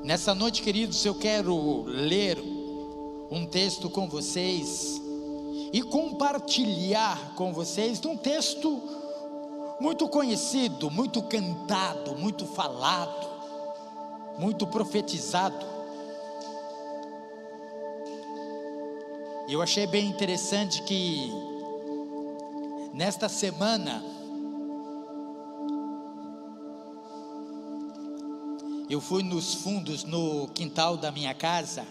Nessa noite, queridos, eu quero ler um texto com vocês e compartilhar com vocês de um texto muito conhecido, muito cantado, muito falado, muito profetizado. Eu achei bem interessante que nesta semana eu fui nos fundos, no quintal da minha casa,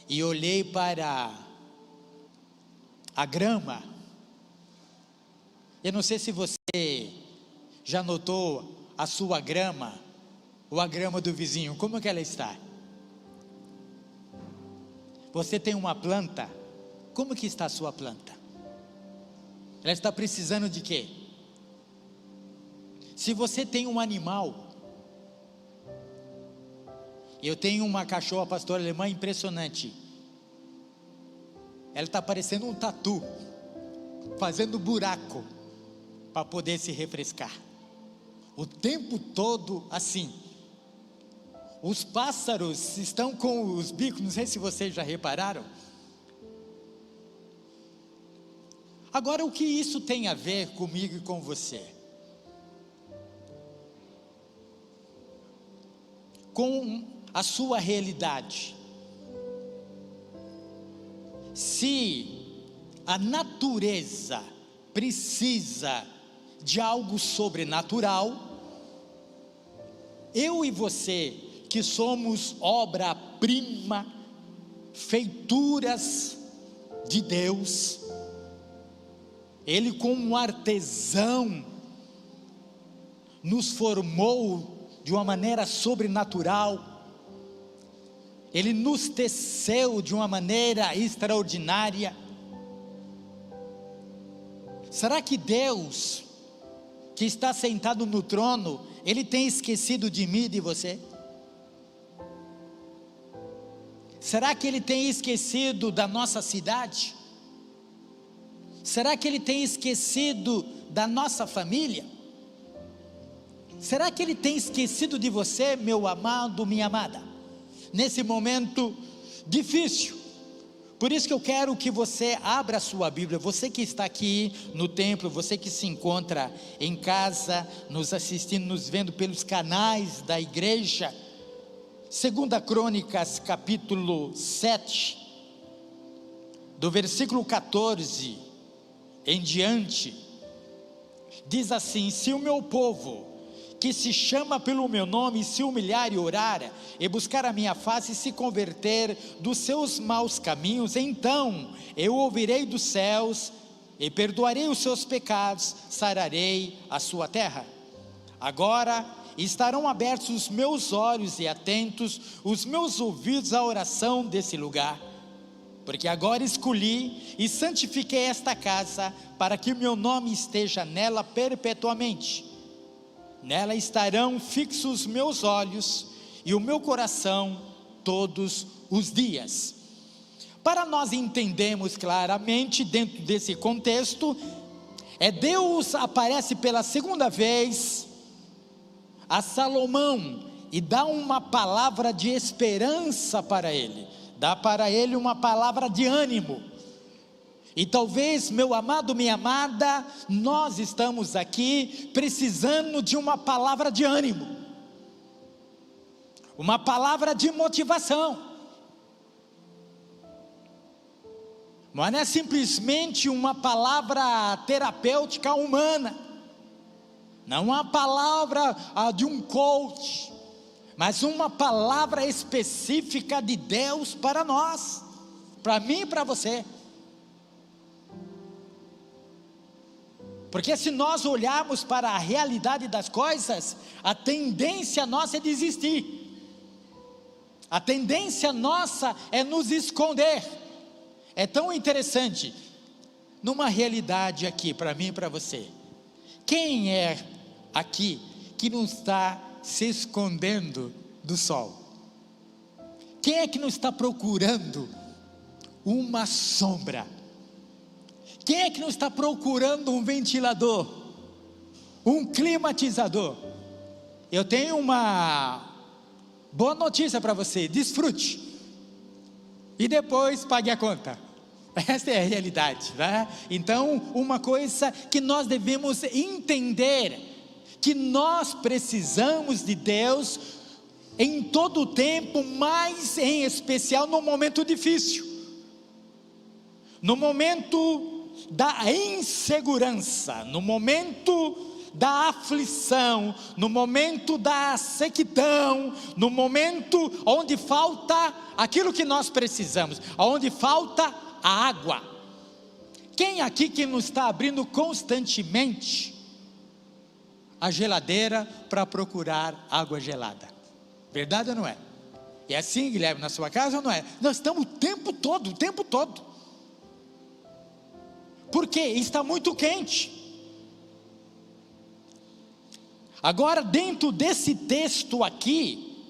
e olhei para a grama. Eu não sei se você já notou a sua grama, ou a grama do vizinho, como que ela está? Você tem uma planta, como que está a sua planta? Ela está precisando de quê? Se você tem um animal, eu tenho uma cachorra pastora alemã impressionante. Ela está parecendo um tatu, fazendo buraco para poder se refrescar. O tempo todo assim. Os pássaros estão com os bicos, não sei se vocês já repararam. Agora, o que isso tem a ver comigo e com você? Com a sua realidade. Se a natureza precisa de algo sobrenatural, eu e você, que somos obra-prima, feituras de Deus, Ele como um artesão nos formou de uma maneira sobrenatural, Ele nos teceu de uma maneira extraordinária. Será que Deus, que está sentado no trono, Ele tem esquecido de mim e de você? Será que Ele tem esquecido da nossa cidade? Será que Ele tem esquecido da nossa família? Será que Ele tem esquecido de você, meu amado, minha amada? Nesse momento difícil. Por isso que eu quero que você abra a sua Bíblia, você que está aqui no templo, você que se encontra em casa, nos assistindo, nos vendo pelos canais da igreja. 2 Crônicas, capítulo 7, do versículo 14 em diante, diz assim: se o meu povo, que se chama pelo meu nome, se humilhar e orar, e buscar a minha face, e se converter dos seus maus caminhos, então eu ouvirei dos céus, e perdoarei os seus pecados, sararei a sua terra. Agora estarão abertos os meus olhos e atentos os meus ouvidos à oração desse lugar, porque agora escolhi e santifiquei esta casa, para que o meu nome esteja nela perpetuamente. Nela estarão fixos os meus olhos e o meu coração todos os dias. Para nós entendermos claramente dentro desse contexto, Deus aparece pela segunda vez a Salomão e dá uma palavra de esperança para ele, dá para ele uma palavra de ânimo. E talvez, meu amado, minha amada, nós estamos aqui precisando de uma palavra de ânimo, uma palavra de motivação. Não é simplesmente uma palavra terapêutica humana, não é uma palavra de um coach, mas uma palavra específica de Deus para nós, para mim e para você. Porque se nós olharmos para a realidade das coisas, a tendência nossa é desistir, a tendência nossa é nos esconder. É tão interessante, numa realidade aqui, para mim e para você, quem é aqui que não está se escondendo do sol? Quem é que não está procurando uma sombra? Quem é que não está procurando um ventilador, um climatizador? Eu tenho Boa notícia para você, desfrute. E depois pague a conta. Essa é a realidade, né? Então, uma coisa que nós devemos entender, que nós precisamos de Deus em todo o tempo, mas em especial no momento difícil, no momento da insegurança, no momento da aflição, no momento da sequidão, no momento onde falta aquilo que nós precisamos, onde falta a água. Quem aqui que não está abrindo constantemente a geladeira para procurar água gelada? Verdade ou não é? É assim, Guilherme, na sua casa ou não é? Nós estamos o tempo todo. Porque está muito quente. Agora, dentro desse texto aqui,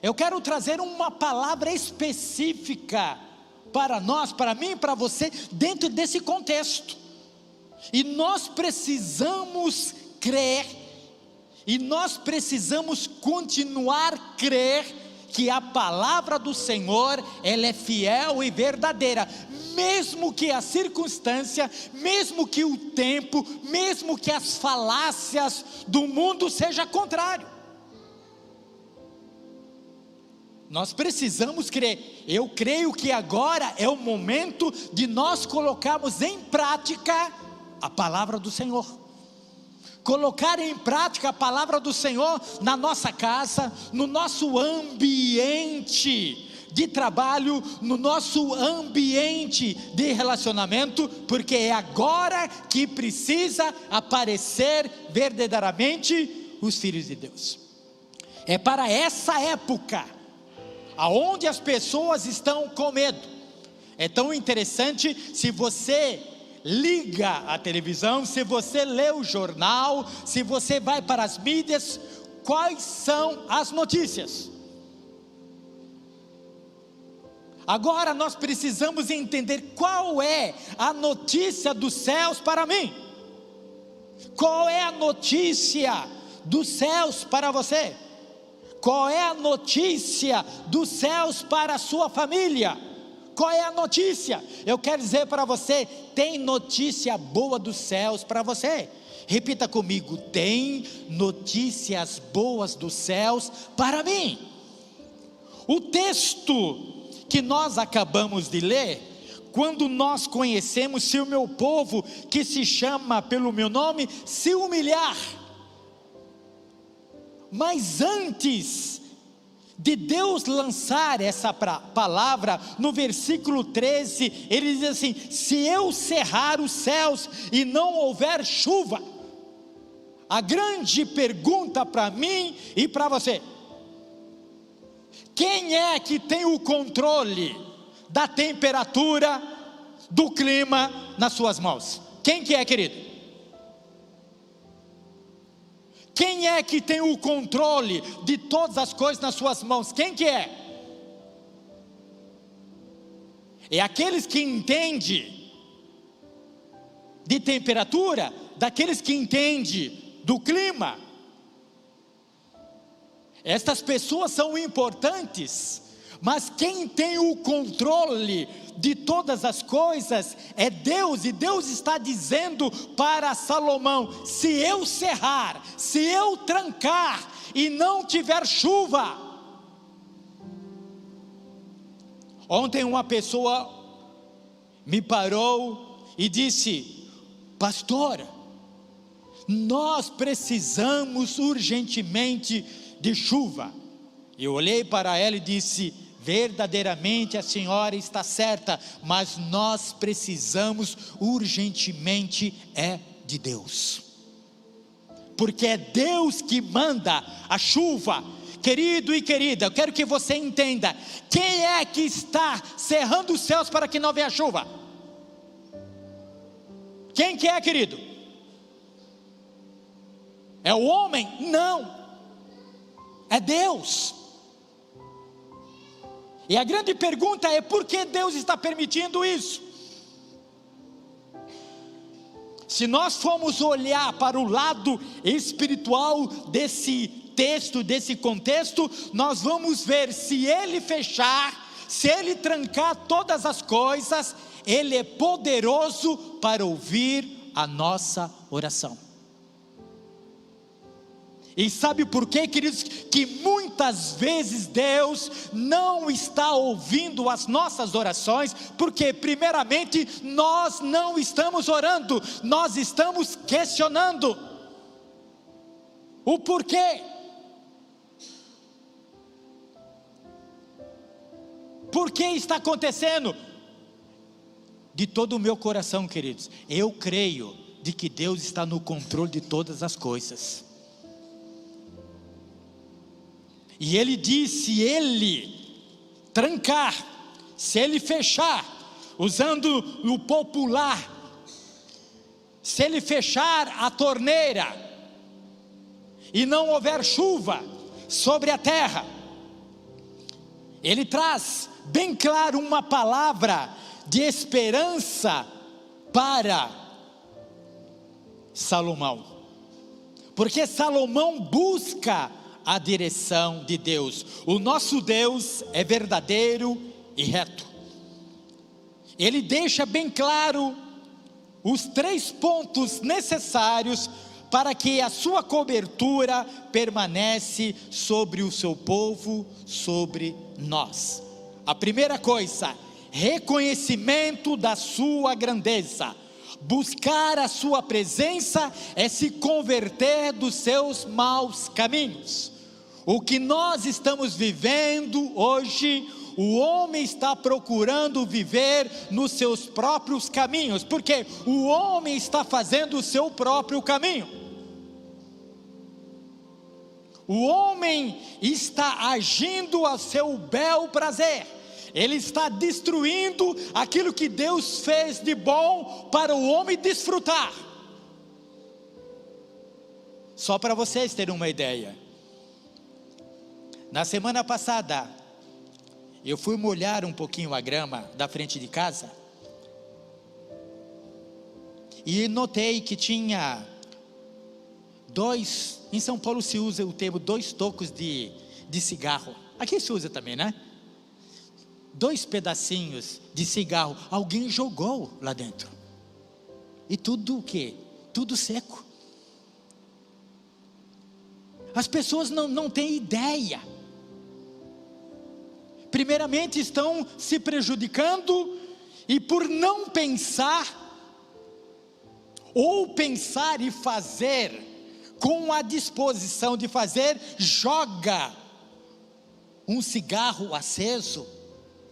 eu quero trazer uma palavra específica para nós, para mim e para você, dentro desse contexto. E nós precisamos crer, e nós precisamos continuar a crer, que a palavra do Senhor, ela é fiel e verdadeira, mesmo que a circunstância, mesmo que o tempo, mesmo que as falácias do mundo seja contrário. Nós precisamos crer. Eu creio que agora é o momento de nós colocarmos em prática a palavra do Senhor. Colocar em prática a palavra do Senhor na nossa casa, no nosso ambiente de trabalho, no nosso ambiente de relacionamento, porque é agora que precisa aparecer verdadeiramente os filhos de Deus. É para essa época, aonde as pessoas estão com medo. É tão interessante, se você liga a televisão, se você lê o jornal, se você vai para as mídias, quais são as notícias? Agora nós precisamos entender qual é a notícia dos céus para mim. Qual é a notícia dos céus para você? Qual é a notícia dos céus para a sua família? Qual é a notícia? Eu quero dizer para você, tem notícia boa dos céus para você. Repita comigo, tem notícias boas dos céus para mim. O texto que nós acabamos de ler, quando nós conhecemos, se o meu povo, que se chama pelo meu nome, se humilhar. Mas antes de Deus lançar essa palavra, no versículo 13, ele diz assim: se eu cerrar os céus e não houver chuva, a grande pergunta para mim e para você: quem é que tem o controle da temperatura, do clima nas suas mãos? Quem que é, querido? Quem é que tem o controle de todas as coisas nas suas mãos? Quem que é? É aqueles que entendem de temperatura, daqueles que entendem do clima. Estas pessoas são importantes, mas quem tem o controle de todas as coisas é Deus. E Deus está dizendo para Salomão: se eu cerrar, se eu trancar e não tiver chuva. Ontem uma pessoa me parou e disse: pastor, nós precisamos urgentemente de chuva. Eu olhei para ela e disse: verdadeiramente a senhora está certa, mas nós precisamos urgentemente de Deus, porque é Deus que manda a chuva. Querido e querida, eu quero que você entenda: quem é que está cerrando os céus para que não venha chuva? Quem que é, querido? É o homem? Não, é Deus. E a grande pergunta é: por que Deus está permitindo isso? Se nós formos olhar para o lado espiritual desse texto, desse contexto, nós vamos ver se Ele fechar, se Ele trancar todas as coisas, Ele é poderoso para ouvir a nossa oração. E sabe por quê, queridos? Que muitas vezes Deus não está ouvindo as nossas orações, porque primeiramente nós não estamos orando, nós estamos questionando o porquê. Por que está acontecendo? De todo o meu coração, queridos, eu creio de que Deus está no controle de todas as coisas. E Ele diz, se Ele trancar, se Ele fechar, usando o popular, se Ele fechar a torneira, e não houver chuva sobre a terra, Ele traz bem claro uma palavra de esperança para Salomão, porque Salomão busca a direção de Deus. O nosso Deus é verdadeiro e reto. Ele deixa bem claro os 3 pontos necessários para que a sua cobertura permanece sobre o seu povo, sobre nós. A primeira coisa, reconhecimento da sua grandeza. Buscar a sua presença é se converter dos seus maus caminhos. O que nós estamos vivendo hoje, o homem está procurando viver nos seus próprios caminhos, porque o homem está fazendo o seu próprio caminho. O homem está agindo a seu bel prazer. Ele está destruindo aquilo que Deus fez de bom para o homem desfrutar. Só para vocês terem uma ideia, na semana passada, eu fui molhar um pouquinho a grama da frente de casa, e notei que tinha em São Paulo se usa o termo 2 tocos de cigarro, aqui se usa também, né? 2 pedacinhos de cigarro, alguém jogou lá dentro, e tudo o quê? Tudo seco. As pessoas não têm ideia, primeiramente estão se prejudicando, e por não pensar, ou pensar e fazer, com a disposição de fazer, joga um cigarro aceso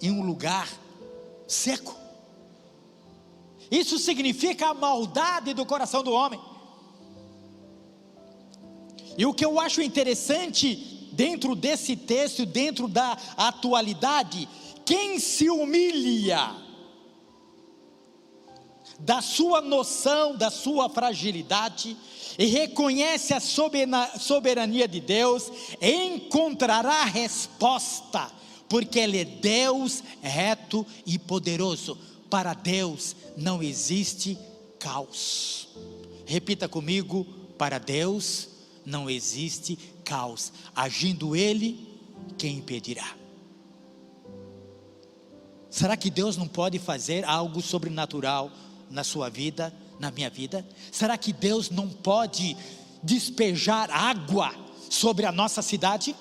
em um lugar seco. Isso significa a maldade do coração do homem. E o que eu acho interessante dentro desse texto, dentro da atualidade, quem se humilha da sua noção, da sua fragilidade, e reconhece a soberania de Deus, encontrará resposta, porque Ele é Deus reto e poderoso. Para Deus não existe caos. Repita comigo: para Deus não existe caos. Agindo Ele, quem impedirá? Será que Deus não pode fazer algo sobrenatural na sua vida, na minha vida? Será que Deus não pode despejar água sobre a nossa cidade?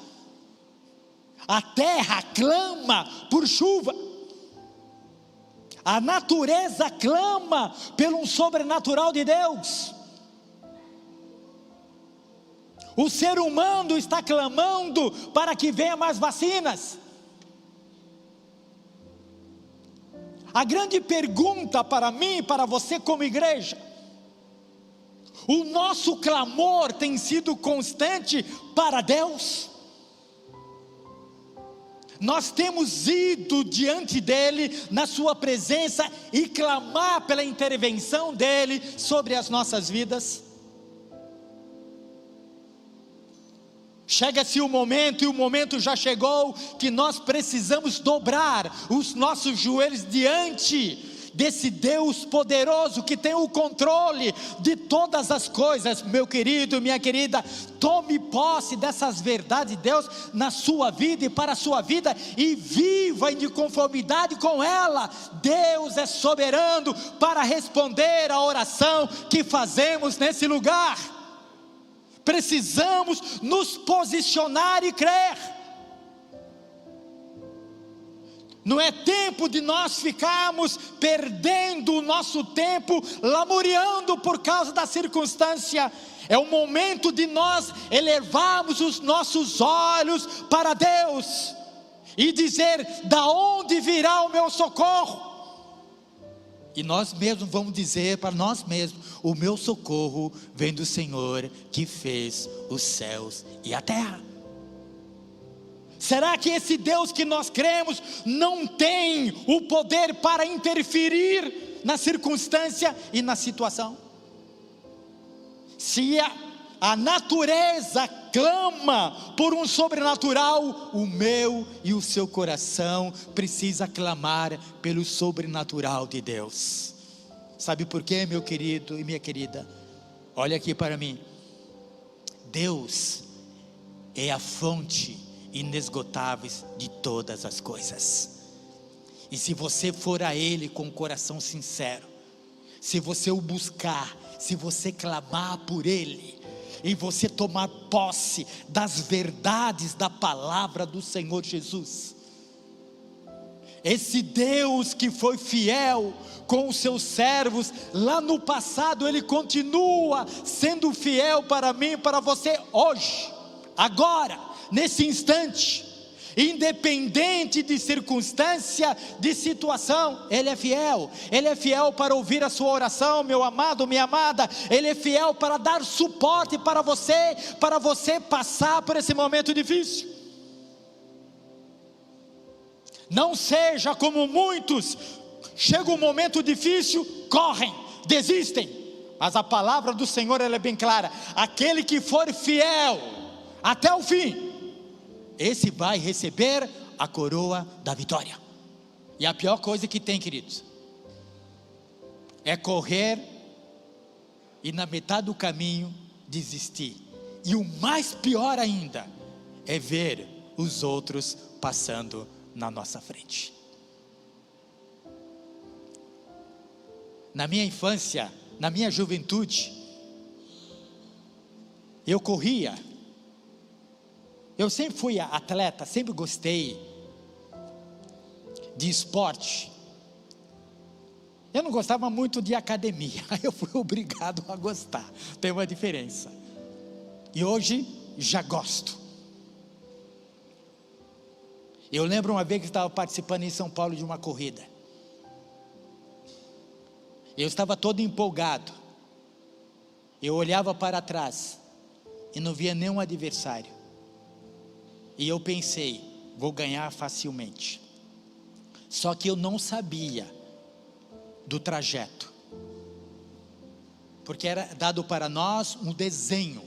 A terra clama por chuva, a natureza clama pelo sobrenatural de Deus. O ser humano está clamando para que venha mais vacinas. A grande pergunta para mim e para você como igreja: o nosso clamor tem sido constante para Deus? Nós temos ido diante dEle, na sua presença, e clamar pela intervenção dEle sobre as nossas vidas? Chega-se o momento, e o momento já chegou, que nós precisamos dobrar os nossos joelhos diante desse Deus poderoso que tem o controle de todas as coisas. Meu querido, minha querida, tome posse dessas verdades de Deus na sua vida e para a sua vida, e viva em conformidade com ela. Deus é soberano para responder a oração que fazemos nesse lugar. Precisamos nos posicionar e crer. Não é tempo de nós ficarmos perdendo o nosso tempo, lamuriando por causa da circunstância. É o momento de nós elevarmos os nossos olhos para Deus e dizer: da onde virá o meu socorro? E nós mesmos vamos dizer para nós mesmos: o meu socorro vem do Senhor que fez os céus e a terra. Será que esse Deus que nós cremos não tem o poder para interferir na circunstância e na situação? Se a natureza clama por um sobrenatural, o meu e o seu coração precisa clamar pelo sobrenatural de Deus. Sabe por quê, meu querido e minha querida? Olha aqui para mim. Deus é a fonte inesgotáveis de todas as coisas. E se você for a Ele com o coração sincero, se você o buscar, se você clamar por Ele, e você tomar posse das verdades da palavra do Senhor Jesus, esse Deus que foi fiel com os seus servos lá no passado, Ele continua sendo fiel para mim e para você hoje, agora, nesse instante, independente de circunstância, de situação. Ele é fiel. Ele é fiel para ouvir a sua oração, meu amado, minha amada. Ele é fiel para dar suporte para você passar por esse momento difícil. Não seja como muitos, chega um momento difícil, correm, desistem. Mas a palavra do Senhor, ela é bem clara: aquele que for fiel até o fim, esse vai receber a coroa da vitória. E a pior coisa que tem, queridos, é correr e na metade do caminho desistir. E o mais pior ainda é ver os outros passando na nossa frente. Na minha infância, na minha juventude, eu corria. Eu sempre fui atleta, sempre gostei de esporte. Eu não gostava muito de academia, aí eu fui obrigado a gostar, tem uma diferença. E hoje já gosto. Eu lembro uma vez que estava participando em São Paulo de uma corrida. Eu estava todo empolgado. Eu olhava para trás e não via nenhum adversário. E eu pensei: vou ganhar facilmente. Só que eu não sabia do trajeto, porque era dado para nós um desenho,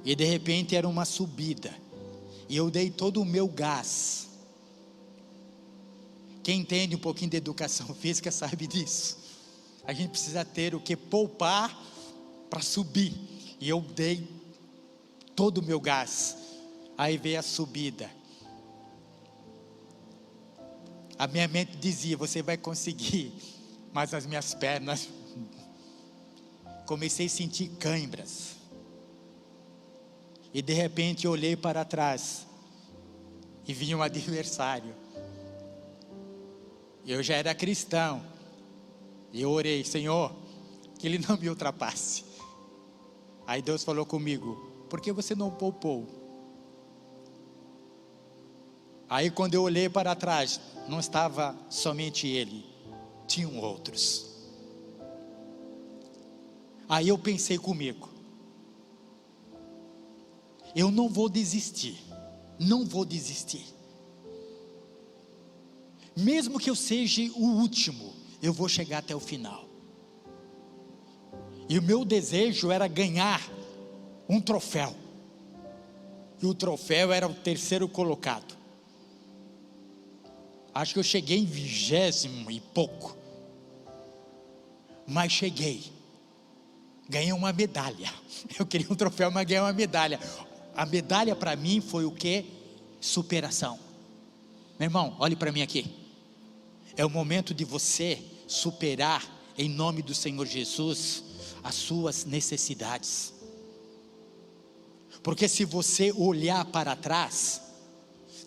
e de repente era uma subida, e eu dei todo o meu gás. Quem entende um pouquinho de educação física sabe disso. A gente precisa ter o que poupar para subir, e eu dei todo o meu gás. Aí veio a subida. A minha mente dizia: você vai conseguir. Mas as minhas pernas, comecei a sentir cãibras. E de repente eu olhei para trás e vinha um adversário. Eu já era cristão. E eu orei: Senhor, que ele não me ultrapasse. Aí Deus falou comigo: por que você não poupou? Aí quando eu olhei para trás, não estava somente ele, tinham outros. Aí eu pensei comigo: eu não vou desistir, não vou desistir. Mesmo que eu seja o último, eu vou chegar até o final. E o meu desejo era ganhar um troféu. E o troféu era o terceiro colocado. Acho que eu cheguei em 20º e pouco, mas cheguei. Ganhei uma medalha. Eu queria um troféu, mas ganhei uma medalha. A medalha para mim foi o quê? Superação. Meu irmão, olhe para mim aqui. É o momento de você superar, em nome do Senhor Jesus, as suas necessidades. Porque se você olhar para trás,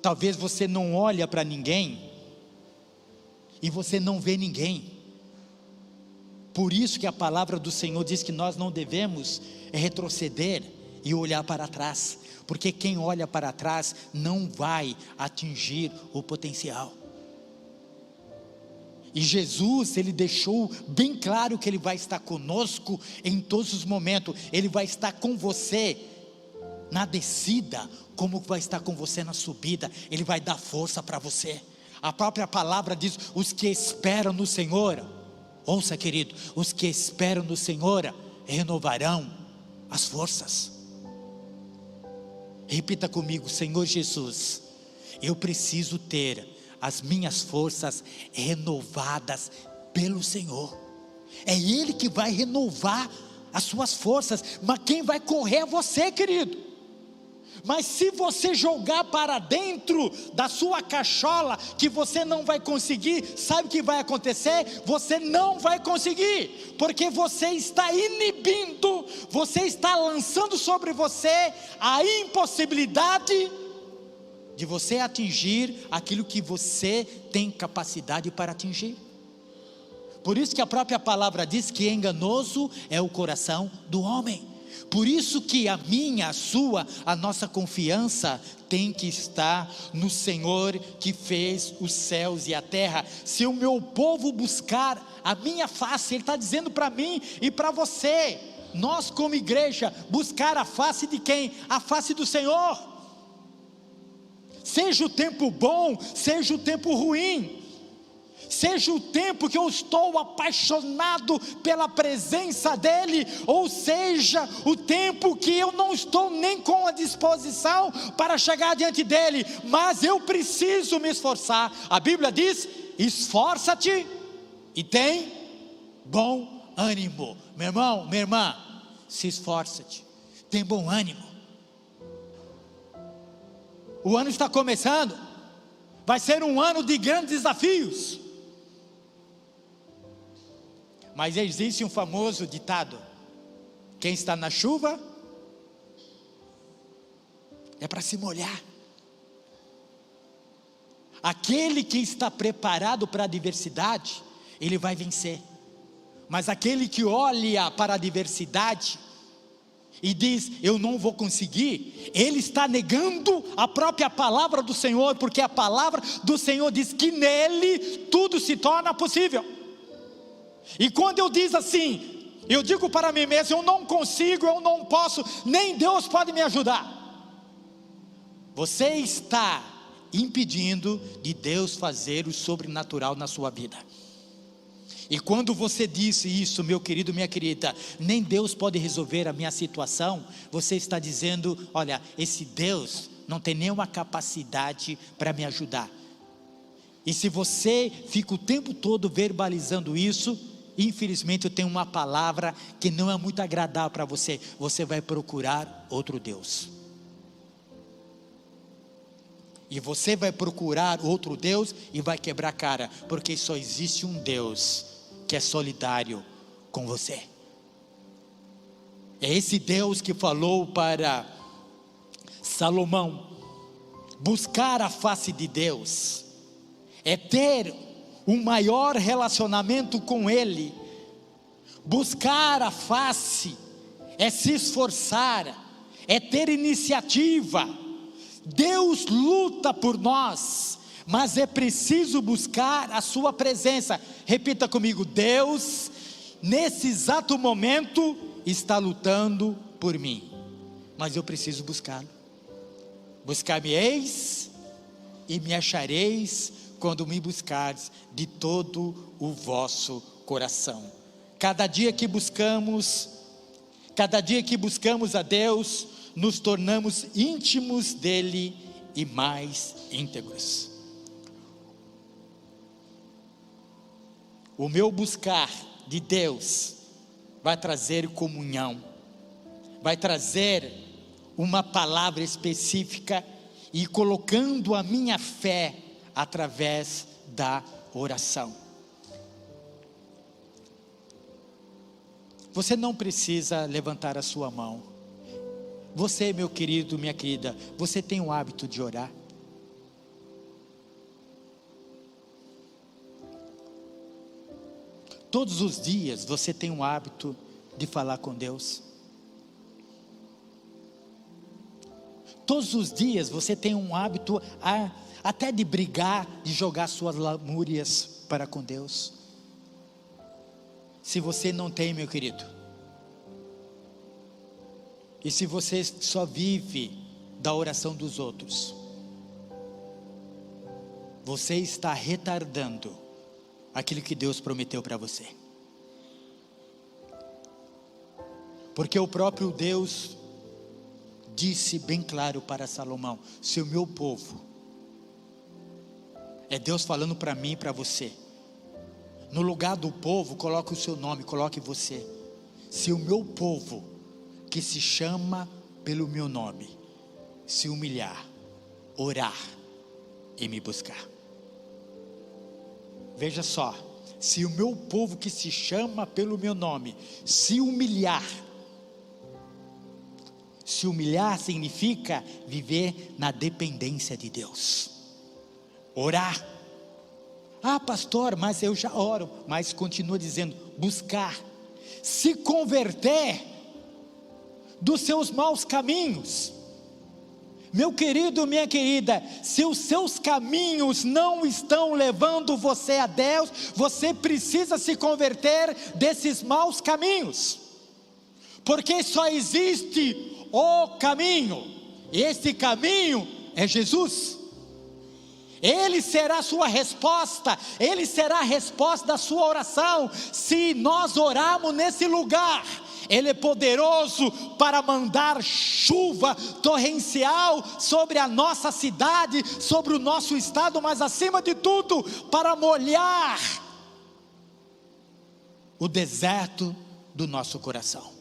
talvez você não olhe para ninguém, e você não vê ninguém. Por isso que a palavra do Senhor diz que nós não devemos retroceder e olhar para trás, porque quem olha para trás não vai atingir o potencial. E Jesus, Ele deixou bem claro que Ele vai estar conosco em todos os momentos. Ele vai estar com você na descida, como vai estar com você na subida. Ele vai dar força para você. A própria palavra diz: os que esperam no Senhor, ouça querido, os que esperam no Senhor renovarão as forças. Repita comigo: Senhor Jesus, eu preciso ter as minhas forças renovadas pelo Senhor. É Ele que vai renovar as suas forças, mas quem vai correr é você, querido. Mas se você jogar para dentro da sua cachola, que você não vai conseguir, sabe o que vai acontecer? Você não vai conseguir, porque você está inibindo, você está lançando sobre você a impossibilidade de você atingir aquilo que você tem capacidade para atingir. Por isso que a própria palavra diz que enganoso é o coração do homem. Por isso que a minha, a sua, a nossa confiança tem que estar no Senhor que fez os céus e a terra. Se o meu povo buscar a minha face, Ele está dizendo para mim e para você, nós como igreja, buscar a face de quem? A face do Senhor. Seja o tempo bom, seja o tempo ruim, seja o tempo que eu estou apaixonado pela presença dEle, ou seja o tempo que eu não estou nem com a disposição para chegar diante dEle, mas eu preciso me esforçar. A Bíblia diz: esforça-te e tem bom ânimo. Meu irmão, minha irmã, se esforça-te, tem bom ânimo. O ano está começando, vai ser um ano de grandes desafios. Mas existe um famoso ditado: quem está na chuva é para se molhar. Aquele que está preparado para a adversidade, ele vai vencer. Mas aquele que olha para a adversidade e diz: eu não vou conseguir, ele está negando a própria palavra do Senhor, porque a palavra do Senhor diz que nele tudo se torna possível. E quando eu diz assim, eu digo para mim mesmo: eu não consigo, eu não posso, nem Deus pode me ajudar. Você está impedindo de Deus fazer o sobrenatural na sua vida. E quando você disse isso, meu querido, minha querida, nem Deus pode resolver a minha situação, você está dizendo: olha, esse Deus não tem nenhuma capacidade para me ajudar. E se você fica o tempo todo verbalizando isso, infelizmente eu tenho uma palavra que não é muito agradável para você: você vai procurar outro Deus. E você vai procurar outro Deus e vai quebrar a cara, porque só existe um Deus que é solidário com você. É esse Deus que falou para Salomão: buscar a face de Deus é ter um maior relacionamento com Ele. Buscar a face é se esforçar, é ter iniciativa. Deus luta por nós, mas é preciso buscar a sua presença. Repita comigo: Deus, nesse exato momento, está lutando por mim, mas eu preciso buscá-lo. Buscar-me-eis e me achareis, quando me buscardes de todo o vosso coração. Cada dia que buscamos a Deus, nos tornamos íntimos dele e mais íntegros. o meu buscar de Deus vai trazer comunhão, vai trazer uma palavra específica e colocando a minha fé através da oração. Você não precisa levantar a sua mão. Você, meu querido, minha querida, você tem o hábito de orar? Todos os dias você tem o hábito de falar com Deus? Todos os dias você tem um hábito até de brigar, de jogar suas lamúrias para com Deus? Se você não tem, meu querido, e se você só vive da oração dos outros, você está retardando aquilo que Deus prometeu para você. Porque o próprio Deus disse bem claro para Salomão: se o meu povo, é Deus falando para mim e para você, no lugar do povo, coloque o seu nome, coloque você. Se o meu povo, que se chama pelo meu nome, se humilhar, orar e me buscar. Veja só, se o meu povo que se chama pelo meu nome, se humilhar significa viver na dependência de Deus. Orar. Ah, pastor, mas eu já oro. Mas continua dizendo, buscar. Se converter dos seus maus caminhos. Meu querido, minha querida, se os seus caminhos não estão levando você a Deus, você precisa se converter desses maus caminhos. Porque só existe o caminho. E esse caminho é Jesus. Ele será a sua resposta, Ele será a resposta da sua oração. Se nós orarmos nesse lugar, Ele é poderoso para mandar chuva torrencial sobre a nossa cidade, sobre o nosso estado, mas acima de tudo, para molhar o deserto do nosso coração.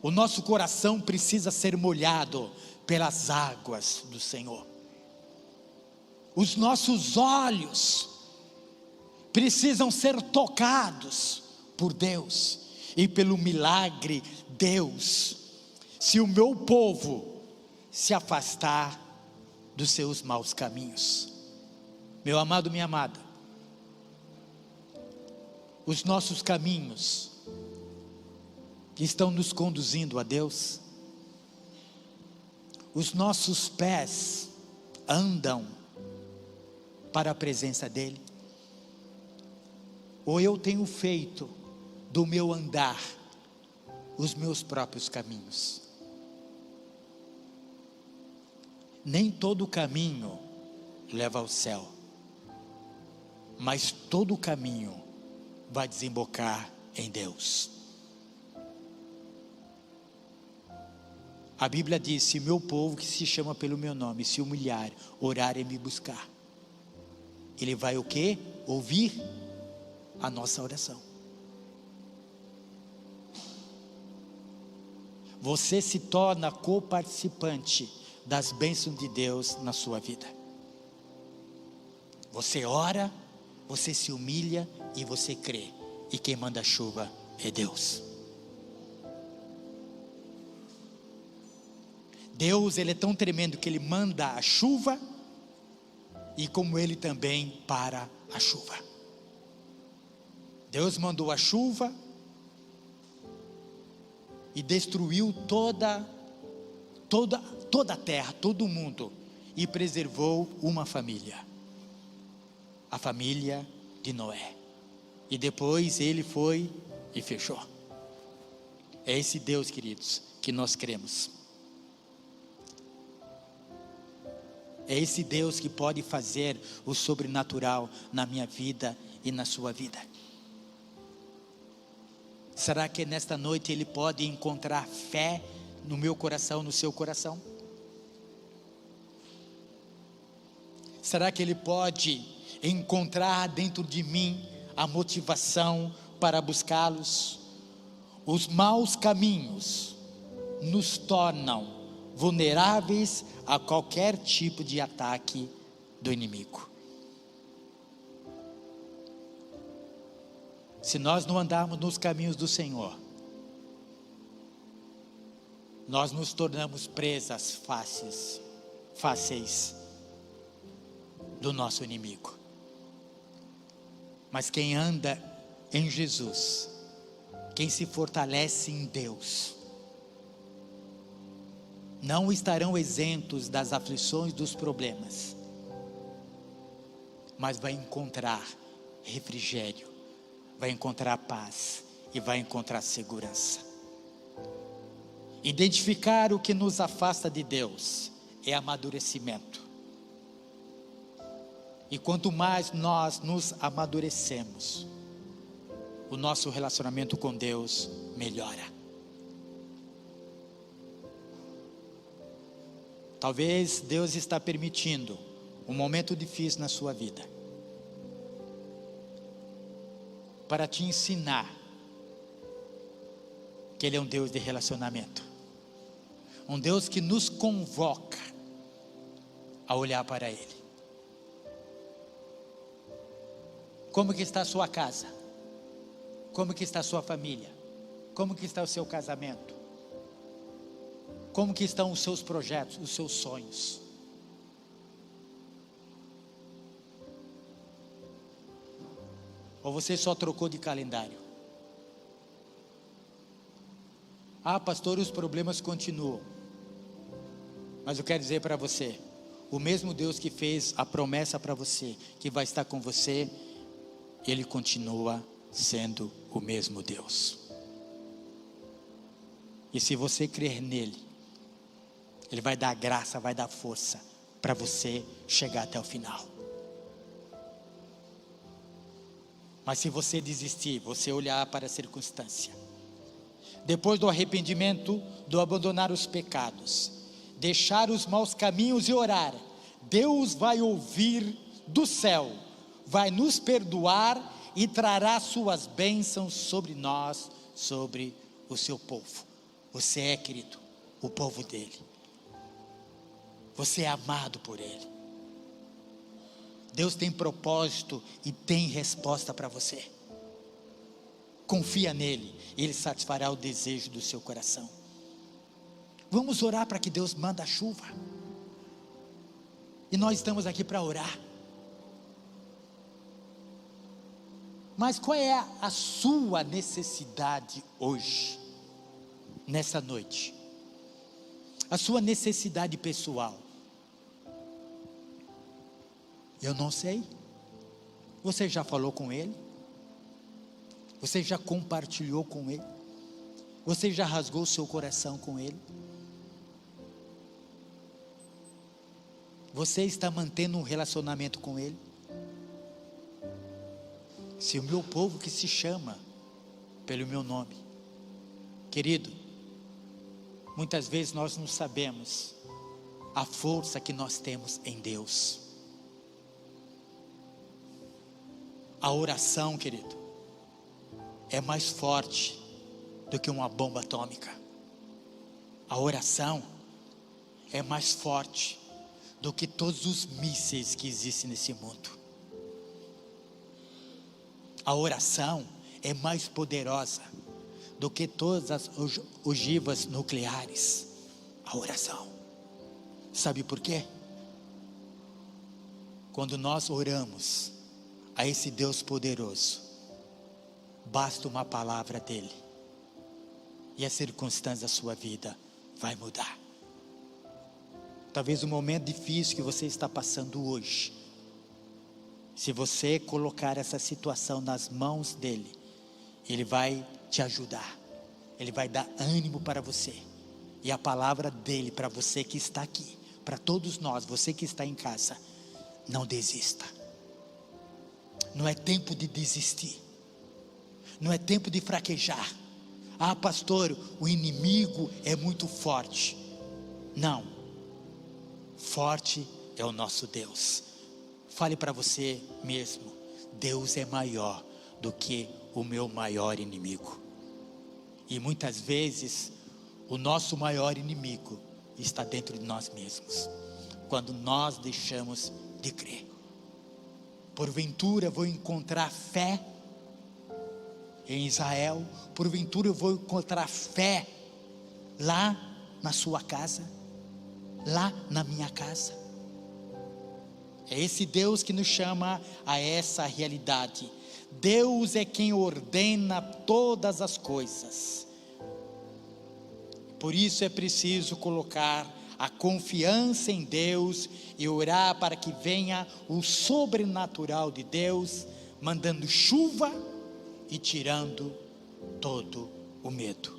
O nosso coração precisa ser molhado pelas águas do Senhor. Os nossos olhos precisam ser tocados por Deus e pelo milagre Deus. Se o meu povo se afastar dos seus maus caminhos. Meu amado, minha amada, os nossos caminhos estão nos conduzindo a Deus. Os nossos pés andam para a presença dEle. Ou eu tenho feito do meu andar os meus próprios caminhos. Nem todo caminho leva ao céu, mas todo caminho vai desembocar em Deus. A Bíblia diz: se meu povo que se chama pelo meu nome se humilhar, orar e me buscar, Ele vai o quê? Ouvir a nossa oração. Você se torna coparticipante das bênçãos de Deus na sua vida. Você ora, você se humilha e você crê. E quem manda a chuva é Deus. Deus, Ele é tão tremendo que Ele manda a chuva, e como Ele também para a chuva. Deus mandou a chuva e destruiu toda a terra, todo o mundo, e preservou uma família, a família de Noé. E depois Ele foi e fechou. É esse Deus, queridos, que nós cremos. É esse Deus que pode fazer o sobrenatural na minha vida e na sua vida. Será que nesta noite Ele pode encontrar fé no meu coração, no seu coração? Será que Ele pode encontrar dentro de mim a motivação para buscá-los. Os maus caminhos nos tornam vulneráveis a qualquer tipo de ataque do inimigo. Se nós não andarmos nos caminhos do Senhor, nós nos tornamos presas fáceis do nosso inimigo. Mas quem anda em Jesus, quem se fortalece em Deus, não estarão isentos das aflições, dos problemas, mas vai encontrar refrigério, vai encontrar paz e vai encontrar segurança. Identificar o que nos afasta de Deus é amadurecimento. E quanto mais nós nos amadurecemos, o nosso relacionamento com Deus melhora. Talvez Deus está permitindo um momento difícil na sua vida, para te ensinar que Ele é um Deus de relacionamento, um Deus que nos convoca a olhar para Ele. Como que está a sua casa? Como que está a sua família? Como que está o seu casamento? Como que estão os seus projetos, os seus sonhos? Ou você só trocou de calendário? Ah, pastor, os problemas continuam. Mas eu quero dizer para você, o mesmo Deus que fez a promessa para você, que vai estar com você, Ele continua sendo o mesmo Deus. E se você crer nele, Ele vai dar graça, vai dar força para você chegar até o final. Mas se você desistir, você olhar para a circunstância, depois do arrependimento, do abandonar os pecados, deixar os maus caminhos e orar, Deus vai ouvir do céu, vai nos perdoar e trará suas bênçãos sobre nós, sobre o seu povo. Você é, querido, o povo dele. Você é amado por Ele. Deus tem propósito e tem resposta para você. Confia nele, Ele satisfará o desejo do seu coração. Vamos orar para que Deus mande a chuva. E nós estamos aqui para orar. Mas qual é a sua necessidade hoje, nessa noite? A sua necessidade pessoal? Eu não sei. Você já falou com Ele? Você já compartilhou com Ele? Você já rasgou o seu coração com Ele? Você está mantendo um relacionamento com Ele? Se o meu povo que se chama pelo meu nome, querido, muitas vezes nós não sabemos a força que nós temos em Deus. A oração, querido, é mais forte do que uma bomba atômica. A oração é mais forte do que todos os mísseis que existem nesse mundo. A oração é mais poderosa do que todas as ogivas nucleares. A oração. Sabe por quê? Quando nós oramos a esse Deus poderoso, basta uma palavra dele e a circunstância da sua vida vai mudar. Talvez o momento difícil que você está passando hoje, se você colocar essa situação nas mãos dele, ele vai te ajudar, ele vai dar ânimo para você, e a palavra dele para você que está aqui, para todos nós, você que está em casa, não desista. Não é tempo de desistir, não é tempo de fraquejar. Ah, pastor, o inimigo é muito forte. Não, forte é o nosso Deus, Fale para você mesmo: Deus é maior do que o meu maior inimigo. E muitas vezes o nosso maior inimigo está dentro de nós mesmos, quando nós deixamos de crer. Porventura vou encontrar fé em Israel? Porventura eu vou encontrar fé lá na sua casa, lá na minha casa? É esse Deus que nos chama a essa realidade. Deus é quem ordena todas as coisas. Por isso é preciso colocar a confiança em Deus e orar para que venha o sobrenatural de Deus, mandando chuva e tirando todo o medo.